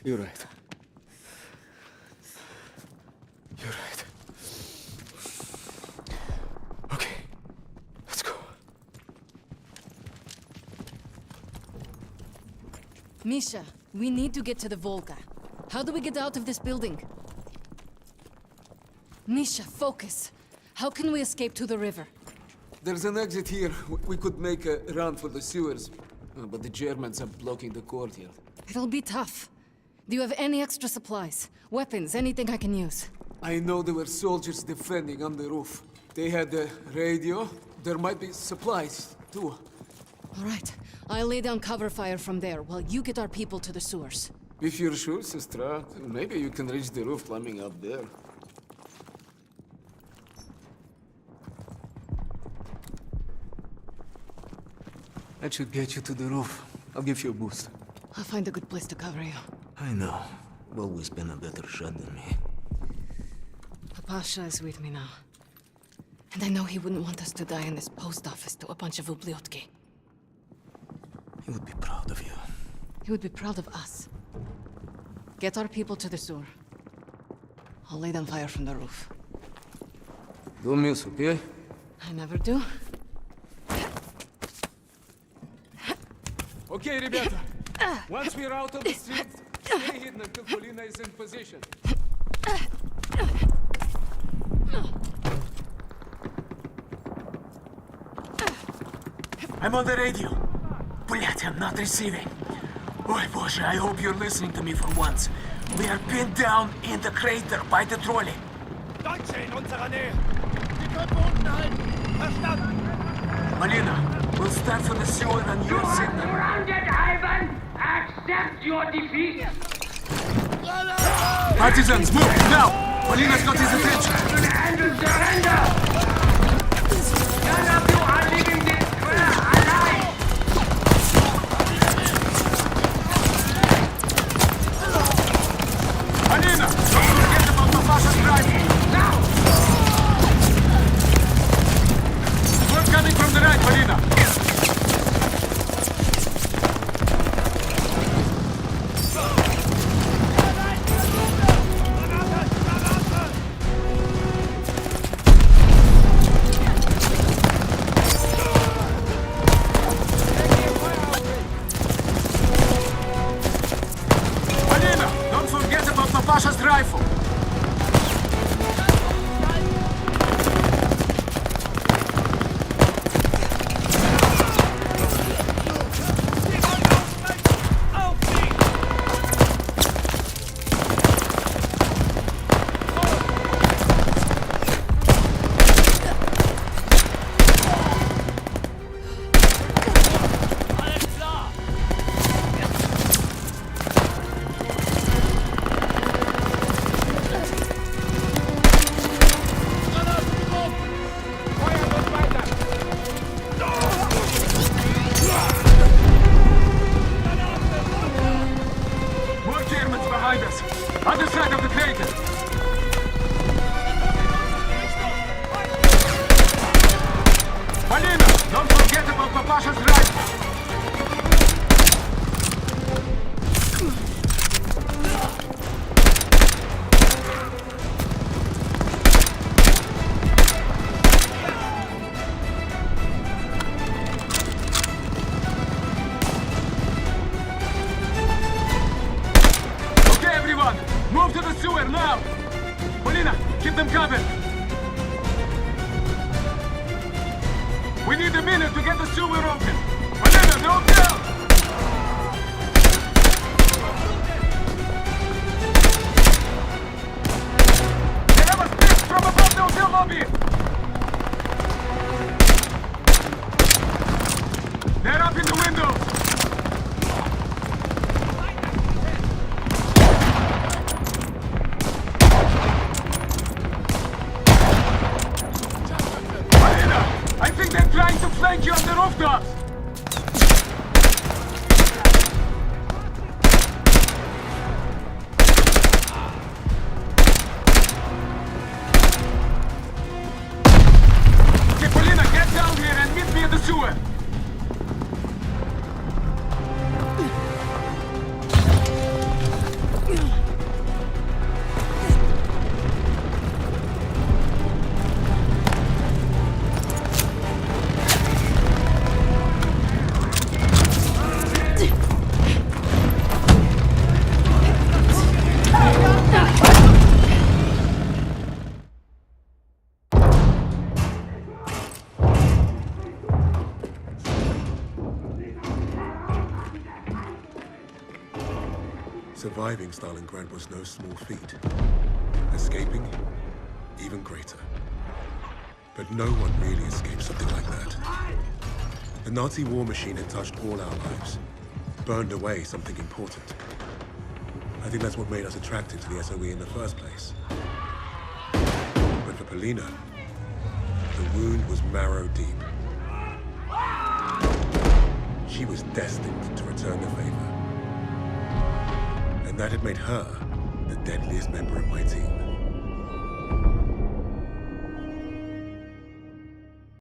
You're right. You're right. Okay, let's go. Misha, we need to get to the Volga. How do we get out of this building? Misha, focus. How can we escape to the river? There's an exit here. We could make a run for the sewers. But the Germans are blocking the courtyard. It'll be tough. Do you have any extra supplies? Weapons, anything I can use? I know there were soldiers defending on the roof. They had a radio. There might be supplies, too. All right. I'll lay down cover fire from there while you get our people to the sewers. If you're sure, sister, maybe you can reach the roof climbing up there. That should get you to the roof. I'll give you a boost. I'll find a good place to cover you. I know. You've always been a better shot than me. Pasha is with me now. And I know he wouldn't want us to die in this post office to a bunch of ubliotki. He would be proud of you. He would be proud of us. Get our people to the sewer. I'll lay down fire from the roof. Don't miss, okay? I never do. Okay, ребята. Once we're out of the streets, stay hidden until Polina is in position. I'm on the radio. Блять, I'm not receiving. Ой, Боже, I hope you're listening to me for once. We are pinned down in the crater by the trolley. Deutsche in unserer Nähe. Die können wir unten halten. Verstanden. Polina, we'll stand for the sewer on your signal. Surrounded, Ivan! Accept your defeat! Partisans, move, now! Polina's got his attention. And surrender! None of you are leaving this square alive! Polina, don't forget about the Pasha's rifle. Now! We're coming from the right, Polina. Pasha's rifle! Other side of the crater! Polina, don't forget about Papasha's rifle! Move to the sewer now! Polina, keep them covered! We need a minute to get the sewer open! Polina, drop down! They have us picked from above the hotel lobby! They're up in the windows! I think they're trying to flank you on the rooftops! Surviving Stalingrad was no small feat. Escaping, even greater. But no one really escaped something like that. The Nazi war machine had touched all our lives, burned away something important. I think that's what made us attracted to the SOE in the first place. But for Polina, the wound was marrow deep. She was destined to return the favor. And that had made her the deadliest member of my team.